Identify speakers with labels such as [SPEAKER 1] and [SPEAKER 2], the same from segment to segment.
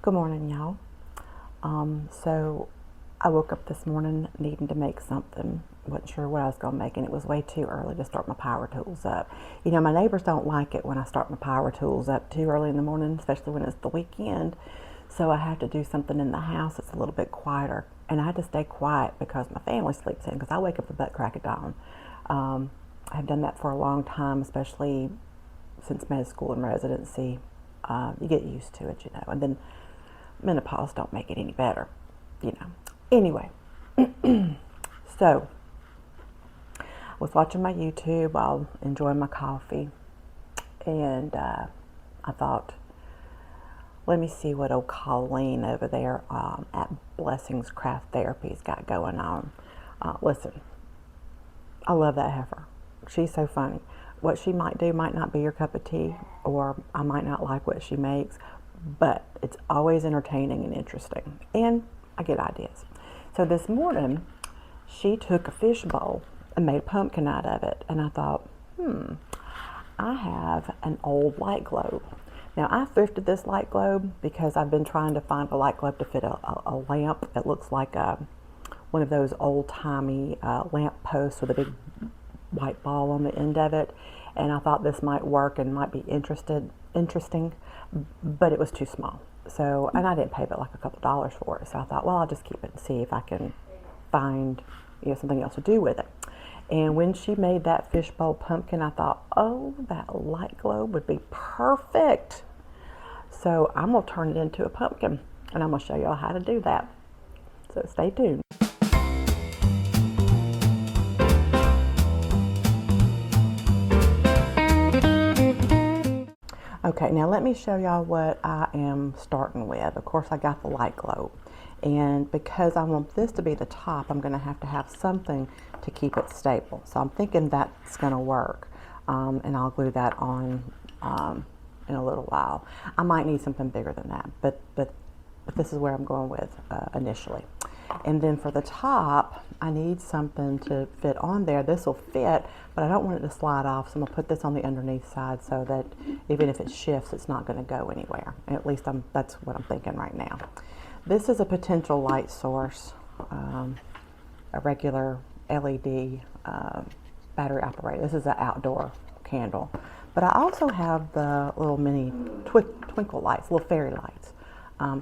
[SPEAKER 1] Good morning, y'all. So I woke up this morning needing to make something. Wasn't sure what I was going to make, and it was way too early to start my power tools up. You know, my neighbors don't like it when I start my power tools up too early in the morning, especially when it's the weekend. So I have to do something in the house that's a little bit quieter. And I had to stay quiet because my family sleeps in, because I wake up the butt crack of dawn. I've done that for a long time, especially since med school and residency. You get used to it, you know. And then menopause don't make it any better, you know. Anyway, so I was watching my YouTube while enjoying my coffee, and I thought, let me see what old Colleen over there at Blessings Craft Therapy's got going on. Listen, I love that heifer. She's so funny. What she might do might not be your cup of tea, or I might not like what she makes, but it's always entertaining and interesting, and I get ideas. So this morning, she took a fish bowl and made a pumpkin out of it, and I thought, I have an old light globe. Now, I thrifted this light globe because I've been trying to find a light globe to fit a lamp that looks like one of those old-timey lamp posts with a big white ball on the end of it, and I thought this might work and might be interesting, but it was too small. So, and I didn't pay but like a couple dollars for it. So I thought, well, I'll just keep it and see if I can find, you know, something else to do with it. And when she made that fishbowl pumpkin, I thought, oh, that light globe would be perfect. So I'm gonna turn it into a pumpkin, and I'm gonna show y'all how to do that. So stay tuned. Okay, now let me show y'all what I am starting with. Of course, I got the light globe, and because I want this to be the top, I'm going to have something to keep it stable. So I'm thinking that's going to work, and I'll glue that on in a little while. I might need something bigger than that, but this is where I'm going with initially. And then for the top, I need something to fit on there. This will fit, but I don't want it to slide off, so I'm gonna put this on the underneath side so that even if it shifts, it's not gonna go anywhere. At least that's what I'm thinking right now. This is a potential light source, a regular LED battery operated. This is an outdoor candle. But I also have the little mini twinkle lights, little fairy lights.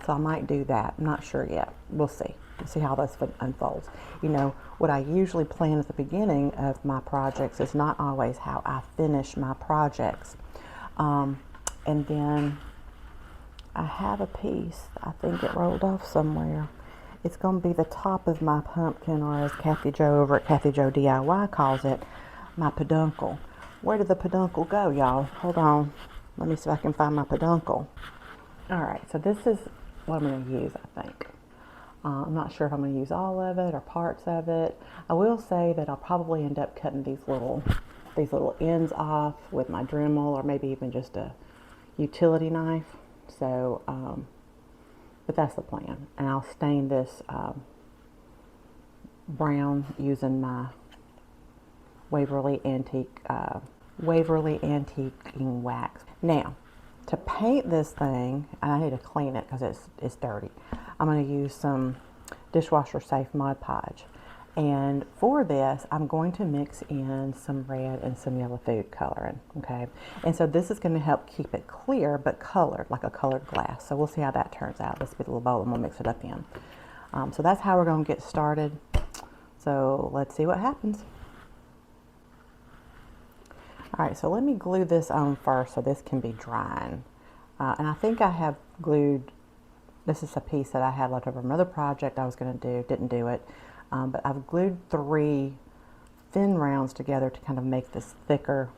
[SPEAKER 1] So I might do that. I'm not sure yet. We'll see. We'll see how this unfolds. You know, what I usually plan at the beginning of my projects is not always how I finish my projects. And then I have a piece. I think it rolled off somewhere. It's going to be the top of my pumpkin, or as Kathy Jo over at Kathy Jo DIY calls it, my peduncle. Where did the peduncle go, y'all? Hold on. Let me see if I can find my peduncle. All right, so this is what I'm going to use, I think. I'm not sure if I'm going to use all of it or parts of it. I will say that I'll probably end up cutting these little ends off with my Dremel, or maybe even just a utility knife. So, but that's the plan. And I'll stain this brown using my Waverly Antiquing wax. Now, to paint this thing, and I need to clean it because it's dirty, I'm going to use some dishwasher safe Mod Podge. And for this, I'm going to mix in some red and some yellow food coloring, okay? And so this is going to help keep it clear but colored, like a colored glass. So we'll see how that turns out. This will be the little bowl and we'll mix it up in. So that's how we're going to get started. So let's see what happens. All right, so let me glue this on first so this can be drying. And I think I have glued, this is a piece that I had left over from another project I was going to do, didn't do it. But I've glued 3 thin rounds together to kind of make this thicker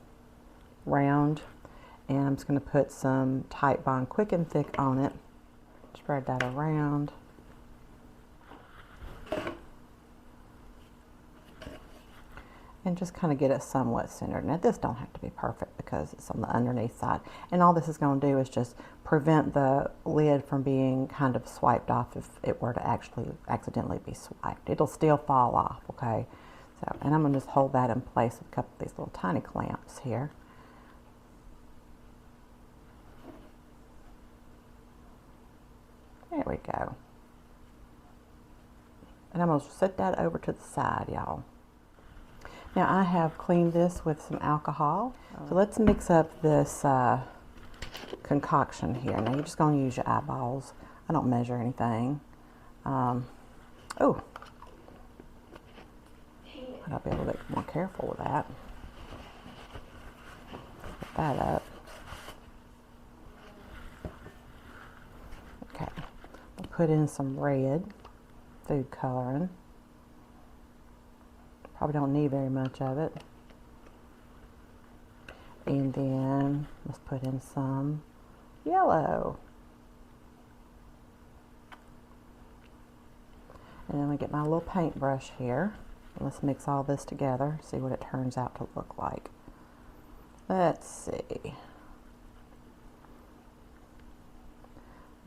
[SPEAKER 1] round. And I'm just going to put some Tite Bond Quick and Thick on it. Spread that around. And just kind of get it somewhat centered. Now this don't have to be perfect because it's on the underneath side. And all this is going to do is just prevent the lid from being kind of swiped off if it were to actually accidentally be swiped. It'll still fall off, okay? So, and I'm going to just hold that in place with a couple of these little tiny clamps here. There we go. And I'm going to set that over to the side, y'all. Now I have cleaned this with some alcohol. So let's mix up this concoction here. Now you're just going to use your eyeballs. I don't measure anything. Oh, I gotta be a little bit more careful with that. Put that up. Okay, I'll put in some red food coloring. Probably don't need very much of it. And then let's put in some yellow. And then I get my little paintbrush here. Let's mix all this together, see what it turns out to look like. Let's see.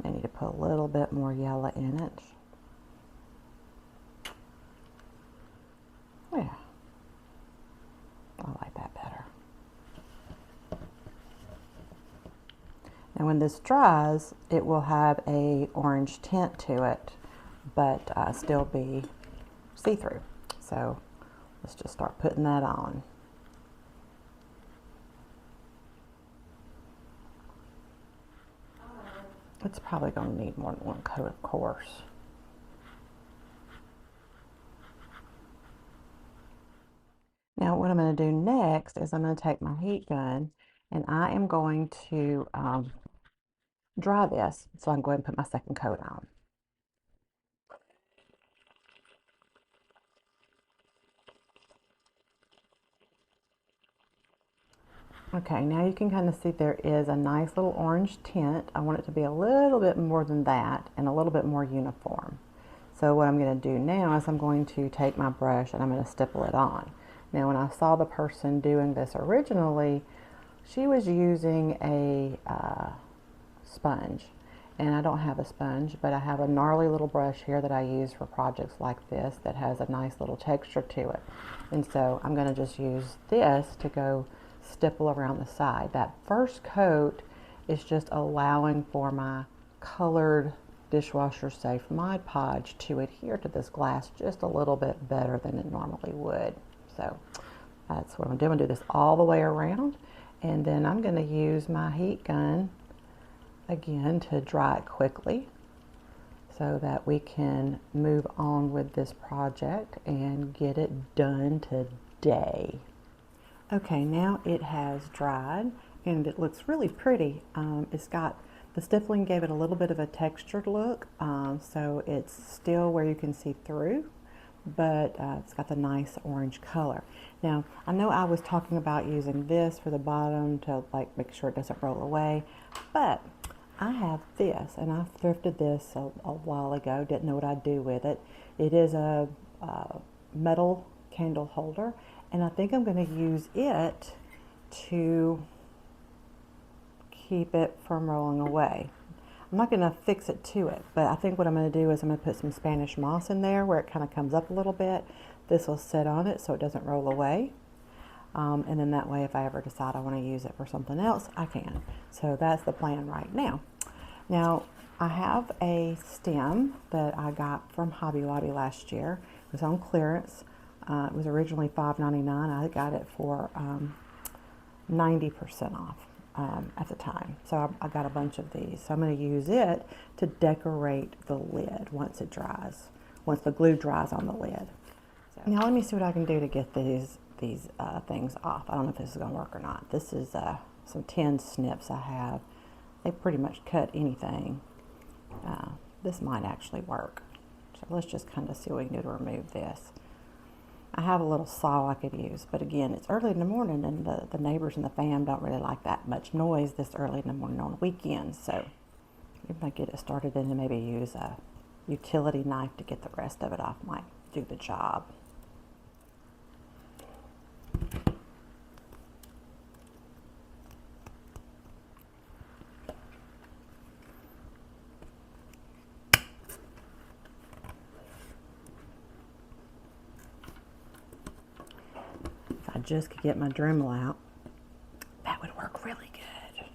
[SPEAKER 1] May need to put a little bit more yellow in it. Yeah, I like that better. And when this dries, it will have a orange tint to it, but still be see-through. So let's just start putting that on. It's probably going to need more than one coat, of course. Now what I'm going to do next is I'm going to take my heat gun and I am going to dry this, so I can go ahead and put my second coat on. Okay, now you can kind of see there is a nice little orange tint. I want it to be a little bit more than that and a little bit more uniform. So what I'm going to do now is I'm going to take my brush and I'm going to stipple it on. Now when I saw the person doing this originally, she was using a sponge. And I don't have a sponge, but I have a gnarly little brush here that I use for projects like this that has a nice little texture to it. And so I'm going to just use this to go stipple around the side. That first coat is just allowing for my colored dishwasher safe Mod Podge to adhere to this glass just a little bit better than it normally would. So that's what I'm doing. I'm going to do this all the way around, and then I'm going to use my heat gun again to dry it quickly so that we can move on with this project and get it done today. Okay, now it has dried and it looks really pretty. It's got, the stippling gave it a little bit of a textured look, so it's still where you can see through, but it's got the nice orange color. Now, I know I was talking about using this for the bottom to like make sure it doesn't roll away, but I have this, and I thrifted this a while ago, didn't know what I'd do with it. It is a metal candle holder, and I think I'm going to use it to keep it from rolling away. I'm not going to fix it to it, but I think what I'm going to do is I'm going to put some Spanish moss in there where it kind of comes up a little bit. This will sit on it so it doesn't roll away. And then that way, if I ever decide I want to use it for something else, I can. So that's the plan right now. Now, I have a stem that I got from Hobby Lobby last year. It was on clearance. It was originally $5.99. I got it for 90% off at the time. So I got a bunch of these. So I'm going to use it to decorate the lid once it dries, once the glue dries on the lid. So, now let me see what I can do to get these things off. I don't know if this is going to work or not. This is some tin snips I have. They pretty much cut anything. This might actually work. So let's just kind of see what we can do to remove this. I have a little saw I could use, but again, it's early in the morning and the neighbors and the fam don't really like that much noise this early in the morning on weekends. So if I get it started, then maybe use a utility knife to get the rest of it off might do the job. I just could get my Dremel out, that would work really good.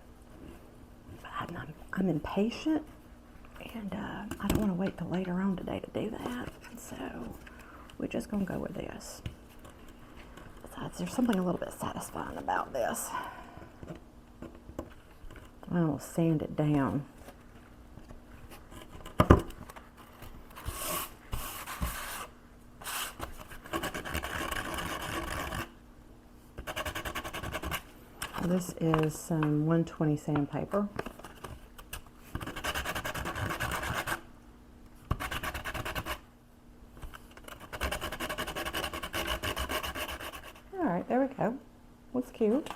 [SPEAKER 1] But I'm impatient And I don't want to wait till later on today to do that, so we're just going to go with this. Besides, there's something a little bit satisfying about this. I will sand it down. This is some 120 sandpaper. All right, there we go. Looks cute.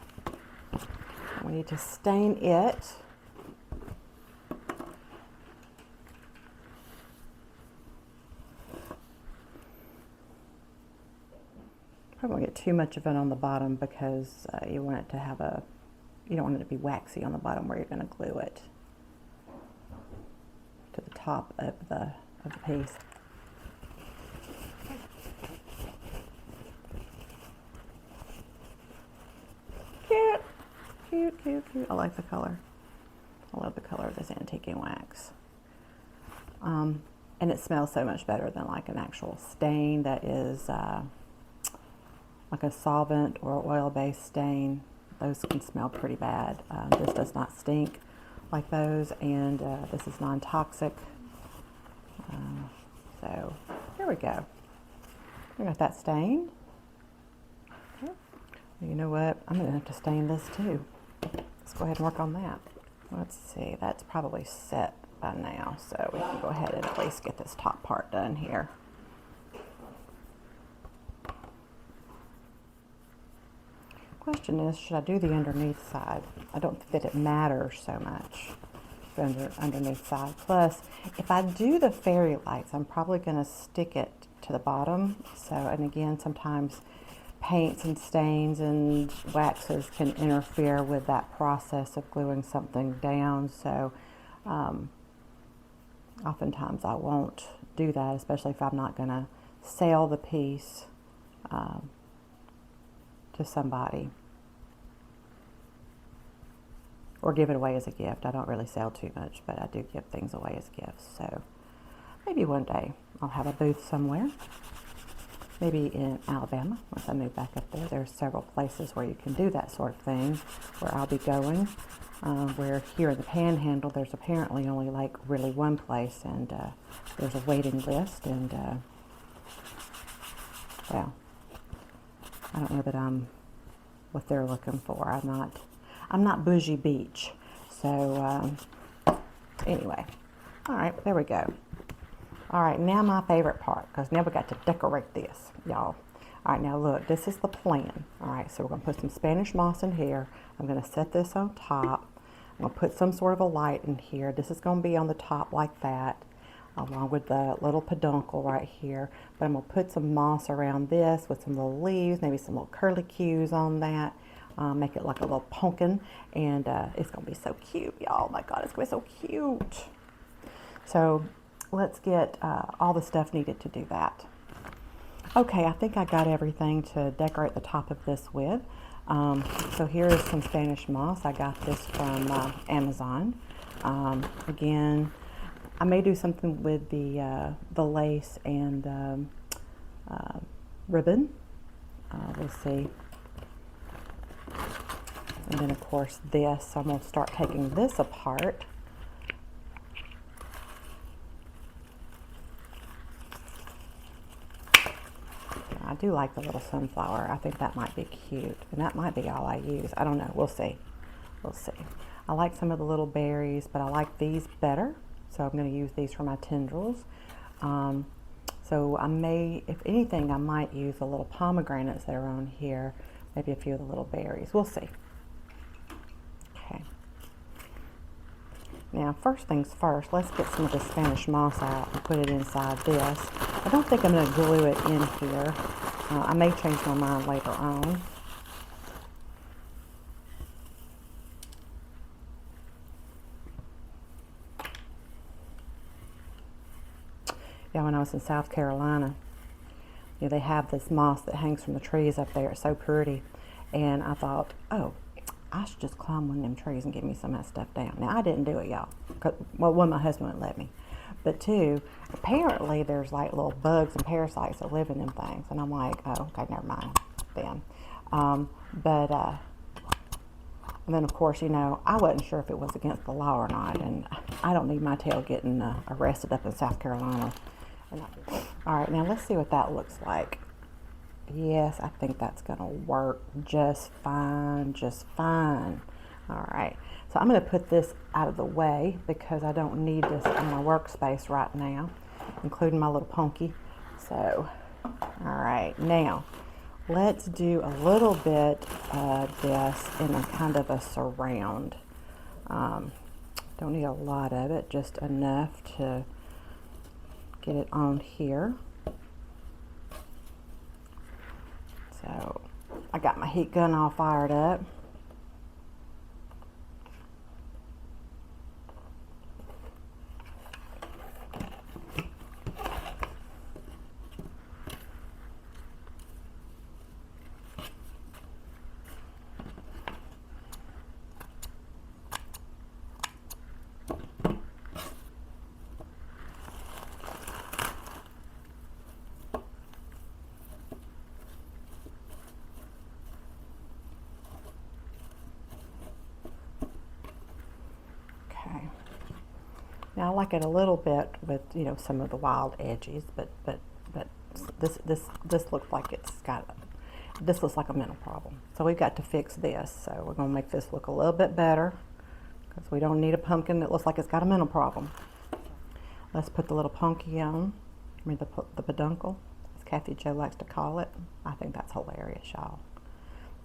[SPEAKER 1] We need to stain it. I don't want to get too much of it on the bottom because you want it to have you don't want it to be waxy on the bottom where you're going to glue it to the top of the piece. Cute, cute, cute, cute. I like the color. I love the color of this antique wax. And it smells so much better than like an actual stain that is like a solvent or oil-based stain. Those can smell pretty bad. This does not stink like those, and this is non-toxic. So there we go. We got that stained. Okay. You know what? I'm going to have to stain this too. Let's go ahead and work on that. Let's see. That's probably set by now, so we can go ahead and at least get this top part done here. Question is, should I do the underneath side? I don't think that it matters so much, the underneath side. Plus, if I do the fairy lights, I'm probably going to stick it to the bottom. So, and again, sometimes paints and stains and waxes can interfere with that process of gluing something down. So, oftentimes I won't do that, especially if I'm not going to sell the piece to somebody or give it away as a gift. I don't really sell too much, but I do give things away as gifts. So maybe one day I'll have a booth somewhere, maybe in Alabama. Once I move back up there, there's several places where you can do that sort of thing, where I'll be going. Where here in the Panhandle, there's apparently only like really one place, and there's a waiting list, and well, I don't know that I'm what they're looking for. I'm not bougie beach. So anyway, all right, there we go. All right, now my favorite part, because now we got to decorate this, y'all. All right, now look, this is the plan. All right, so we're gonna put some Spanish moss in here. I'm gonna set this on top. I'm gonna put some sort of a light in here. This is gonna be on the top like that, along with the little peduncle right here. But I'm going to put some moss around this with some little leaves, maybe some little curlicues on that. Make it like a little pumpkin, and it's going to be so cute, y'all. Oh my God, it's going to be so cute. So let's get all the stuff needed to do that. Okay, I think I got everything to decorate the top of this with. So here is some Spanish moss. I got this from Amazon. Again, I may do something with the lace and ribbon. We'll see. And then, of course, this. I'm going to start taking this apart. I do like the little sunflower. I think that might be cute. And that might be all I use. I don't know. We'll see. We'll see. I like some of the little berries, but I like these better. So I'm going to use these for my tendrils. So I may, if anything, I might use the little pomegranates that are on here. Maybe a few of the little berries. We'll see. Okay. Now, first things first, let's get some of the Spanish moss out and put it inside this. I don't think I'm going to glue it in here. I may change my mind later on. Yeah, when I was in South Carolina, you know, they have this moss that hangs from the trees up there. It's so pretty. And I thought, oh, I should just climb one of them trees and get me some of that stuff down. Now, I didn't do it, y'all. Well, one, my husband wouldn't let me. But two, apparently there's like little bugs and parasites that live in them things. And I'm like, oh, okay, never mind then. And then, of course, you know, I wasn't sure if it was against the law or not. And I don't need my tail getting arrested up in South Carolina. All right, now let's see what that looks like. Yes, I think that's going to work just fine, just fine. All right, so I'm going to put this out of the way because I don't need this in my workspace right now, including my little punky. So, all right, now let's do a little bit of this in a kind of a surround. Don't need a lot of it, just enough to get it on here. So I got my heat gun all fired up. Now I like it a little bit with, you know, some of the wild edges, but this looks like this looks like a mental problem. So we've got to fix this. So we're going to make this look a little bit better because we don't need a pumpkin that looks like it's got a mental problem. Let's put the little punky on, I mean the peduncle, as Kathy Jo likes to call it. I think that's hilarious, y'all.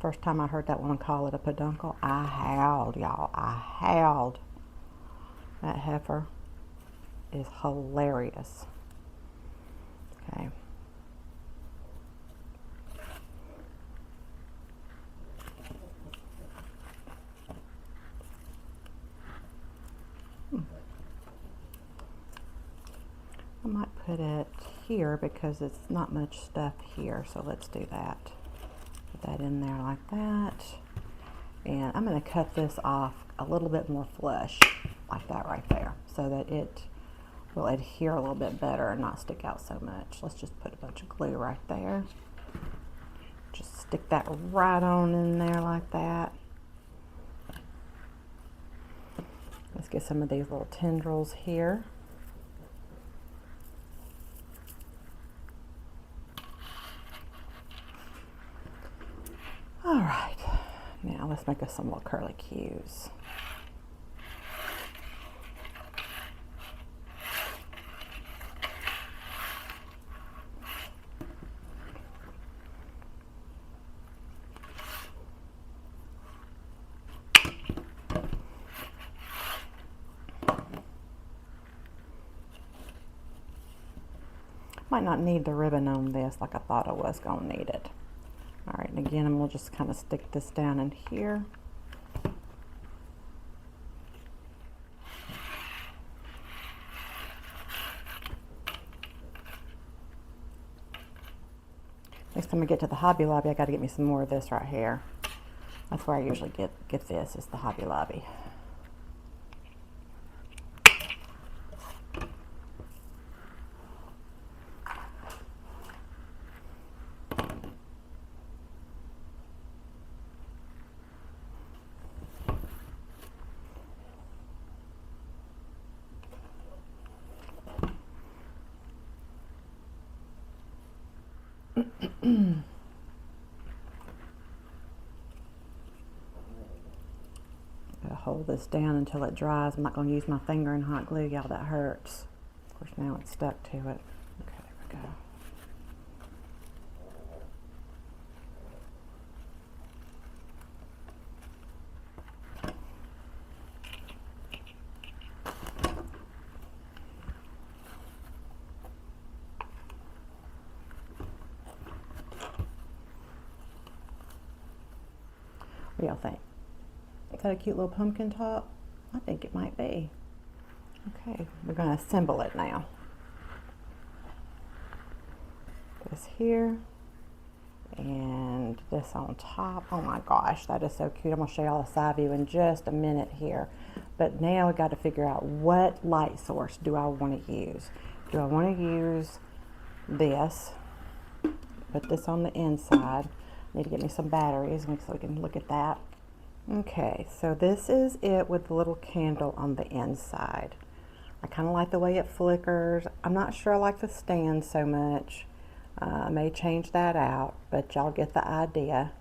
[SPEAKER 1] First time I heard that woman call it a peduncle, I howled, y'all. I howled. That heifer is hilarious. Okay. I might put it here because it's not much stuff here, so let's do that. Put that in there like that. And I'm going to cut this off a little bit more flush, like that right there, so that it will adhere a little bit better and not stick out so much. Let's just put a bunch of glue right there. Just stick that right on in there like that. Let's get some of these little tendrils here. All right, now let's make us some little curly cues. Might not need the ribbon on this like I thought I was going to need it. All right, and again, I'm going to just kind of stick this down in here. Next time I get to the Hobby Lobby, I got to get me some more of this right here. That's where I usually get this, is the Hobby Lobby. Hold this down until it dries. I'm not going to use my finger in hot glue, y'all, that hurts. Of course, now it's stuck to it. Okay, there we go. What do y'all think? Is that a cute little pumpkin top? I think it might be. Okay, we're going to assemble it now. This here, And this on top. Oh my gosh, that is so cute. I'm gonna show y'all a side view in just a minute here. But now I got to figure out what light source do I want to use. Do I want to use this? Put this on the inside. Need to get me some batteries so we can look at that. Okay, so this is it with the little candle on the inside. I kind of like the way it flickers. I'm not sure I like the stand so much. I may change that out, but y'all get the idea.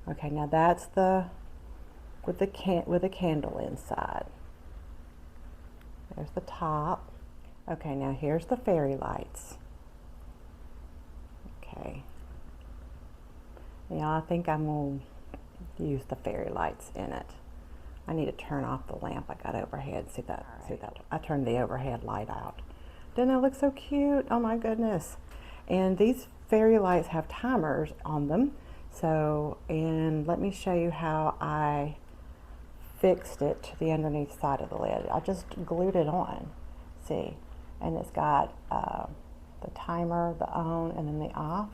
[SPEAKER 1] Okay, now that's the with the candle inside. There's the top. Okay, now here's the fairy lights. Okay. Yeah, I think I'm gonna use the fairy lights in it. I need to turn off the lamp I got overhead. See that? Right. See that? I turned the overhead light out. Doesn't that look so cute? Oh my goodness. And these fairy lights have timers on them. So, and let me show you how I fixed it to the underneath side of the lid. I just glued it on, see? And it's got the timer, the on, and then the off.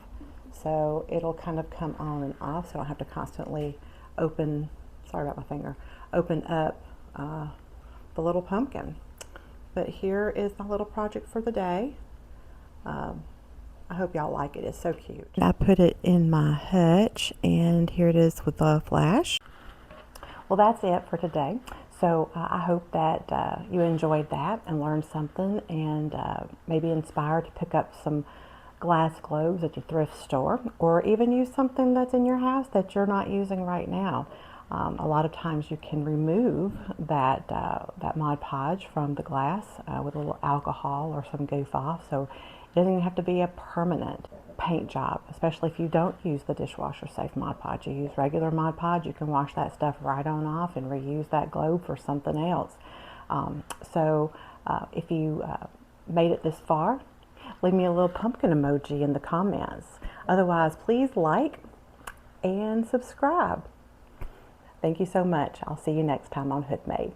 [SPEAKER 1] So it'll kind of come on and off, so I don't have to constantly open, sorry about my finger, open up the little pumpkin. But here is my little project for the day. I hope y'all like it. It's so cute. I put it in my hutch, and here it is with the flash. Well, that's it for today. So I hope that you enjoyed that and learned something, and maybe inspired to pick up some glass globes at your thrift store, or even use something that's in your house that you're not using right now. A lot of times you can remove that Mod Podge from the glass with a little alcohol or some goof off, so it doesn't even have to be a permanent paint job, especially if you don't use the dishwasher safe Mod Podge. You use regular Mod Podge, you can wash that stuff right on off and reuse that globe for something else. If you made it this far, leave me a little pumpkin emoji in the comments. Otherwise, please like and subscribe. Thank you so much. I'll see you next time on Hood Made.